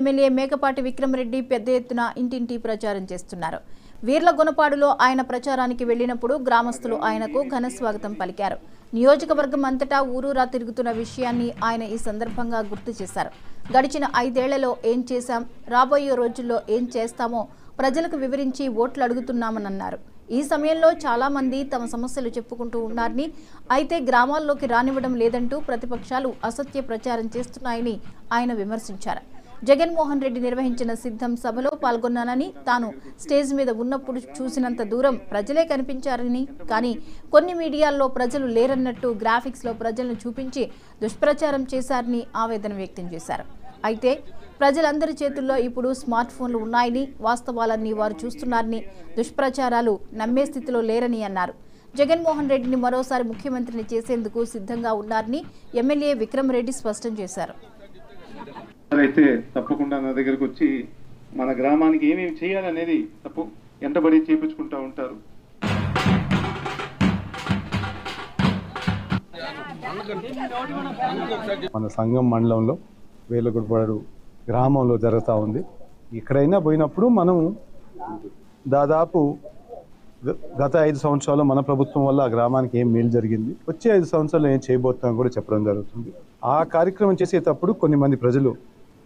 MLA Mekapati Vikram Reddy పెద్ద ఎత్తున ఇంటింటి ప్రచారం చేస్తున్నారు. వీర్లగొనపాడులో ఆయన ప్రచారానికి వెళ్లినప్పుడు గ్రామస్తులు ఆయనకు ఘన స్వాగతం పలికారు. నియోజకవర్గం అంతటా ఊరూరా తిరుగుతున్న విషయాన్ని ఆయన ఈ సందర్భంగా గుర్తు చేశారు. గడిచిన 5 ఏళ్లలో ఏం చేశాం, రాబోయే రోజుల్లో ఏం చేస్తామో ప్రజలకు వివరించి ఓట్లు అడుగుతున్నామన్నారు. ఈ సమయంలో చాలా మంది తమ సమస్యలు చెప్పుకుంటూ ఉన్నారని, అయితే గ్రామాల్లోకి రానివ్వడం లేదంటూ ప్రతిపక్షాలు అసత్య ప్రచారం చేస్తున్నాయని ఆయన విమర్శించారు. జగన్మోహన్ రెడ్డి నిర్వహించిన సిద్ధం సభలో పాల్గొన్నానని, తాను స్టేజ్ మీద ఉన్నప్పుడు చూసినంత దూరం ప్రజలే కనిపించారని, కానీ కొన్ని మీడియాల్లో ప్రజలు లేరన్నట్టు గ్రాఫిక్స్లో ప్రజలను చూపించి దుష్ప్రచారం చేశారని ఆవేదన వ్యక్తం చేశారు. అయితే ప్రజలందరి చేతుల్లో ఇప్పుడు స్మార్ట్ ఫోన్లు ఉన్నాయని, వాస్తవాలన్నీ వారు చూస్తున్నారని, దుష్ప్రచారాలు నమ్మే స్థితిలో లేరని అన్నారు. జగన్మోహన్ రెడ్డిని మరోసారి ముఖ్యమంత్రిని చేసేందుకు సిద్ధంగా ఉన్నారని ఎమ్మెల్యే విక్రమరెడ్డి స్పష్టం చేశారు. అయితే తప్పకుండా నా దగ్గరకు వచ్చి మన గ్రామానికి ఏమేమి చేయాలనేది ఎంటబడి చేపించుకుంటూ ఉంటారు. మన సంఘం మండలంలో వీర్లగొనపాడు గ్రామంలో జరుగుతూ ఉంది. ఎక్కడైనా పోయినప్పుడు మనం దాదాపు గత 5 సంవత్సరాలు మన ప్రభుత్వం వల్ల ఆ గ్రామానికి ఏం మేలు జరిగింది, వచ్చే 5 సంవత్సరాలు ఏం చేయబోతున్నాం కూడా చెప్పడం జరుగుతుంది. ఆ కార్యక్రమం చేసేటప్పుడు కొన్ని మంది ప్రజలు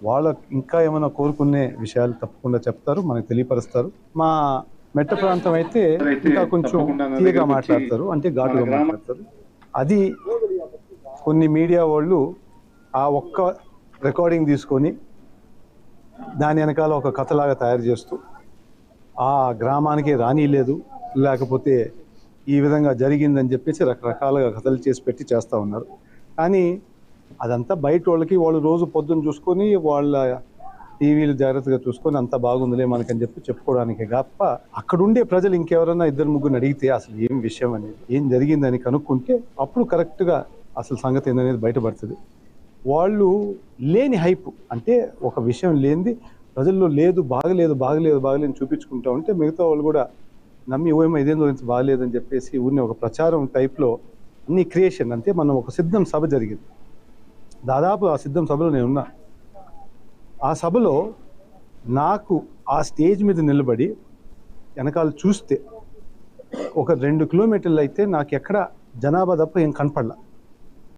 వాళ్ళకు ఇంకా ఏమైనా కోరుకునే విషయాలు తప్పకుండా చెప్తారు, మనకు తెలియపరుస్తారు. మా మెట్ట ప్రాంతం అయితే ఇంకా కొంచెం తీయగా మాట్లాడతారు, అంటే ఘాటుగా మాట్లాడతారు. అది కొన్ని మీడియా వాళ్ళు ఆ ఒక్క రికార్డింగ్ తీసుకొని దాని వెనకాల ఒక కథలాగా తయారు చేస్తూ ఆ గ్రామానికి రానిలేదు, లేకపోతే ఈ విధంగా జరిగిందని చెప్పేసి రకరకాలుగా కథలు చేసి పెట్టి చేస్తూ ఉన్నారు. కానీ అదంతా బయట వాళ్ళకి, వాళ్ళు రోజు పొద్దున్న చూసుకొని వాళ్ళ టీవీలు జాగ్రత్తగా చూసుకొని అంతా బాగుందిలే మనకని చెప్పి చెప్పుకోవడానికి తప్ప, అక్కడుండే ప్రజలు ఇంకెవరన్నా 2-3 అడిగితే అసలు ఏం విషయం అనేది, ఏం జరిగిందని కనుక్కుంటే అప్పుడు కరెక్ట్గా అసలు సంగతి ఏందనేది బయటపడుతుంది. వాళ్ళు లేని హైప్, అంటే ఒక విషయం లేనిది ప్రజల్లో లేదు, బాగలేదని చూపించుకుంటా ఉంటే మిగతా వాళ్ళు కూడా నమ్మి ఓమో ఇదేందో ఇంత బాగలేదని చెప్పేసి ఊరిని ఒక ప్రచారం టైప్లో అన్ని క్రియేషన్. అంటే మనం ఒక సిద్ధం సభ జరిగింది, దాదాపు ఆ సిద్ధం సభలో నేను ఉన్నా. ఆ సభలో నాకు ఆ స్టేజ్ మీద నిలబడి వెనకాల చూస్తే ఒక 2 కిలోమీటర్లు అయితే నాకు ఎక్కడ జనాభా తప్ప ఏం కనపడలా.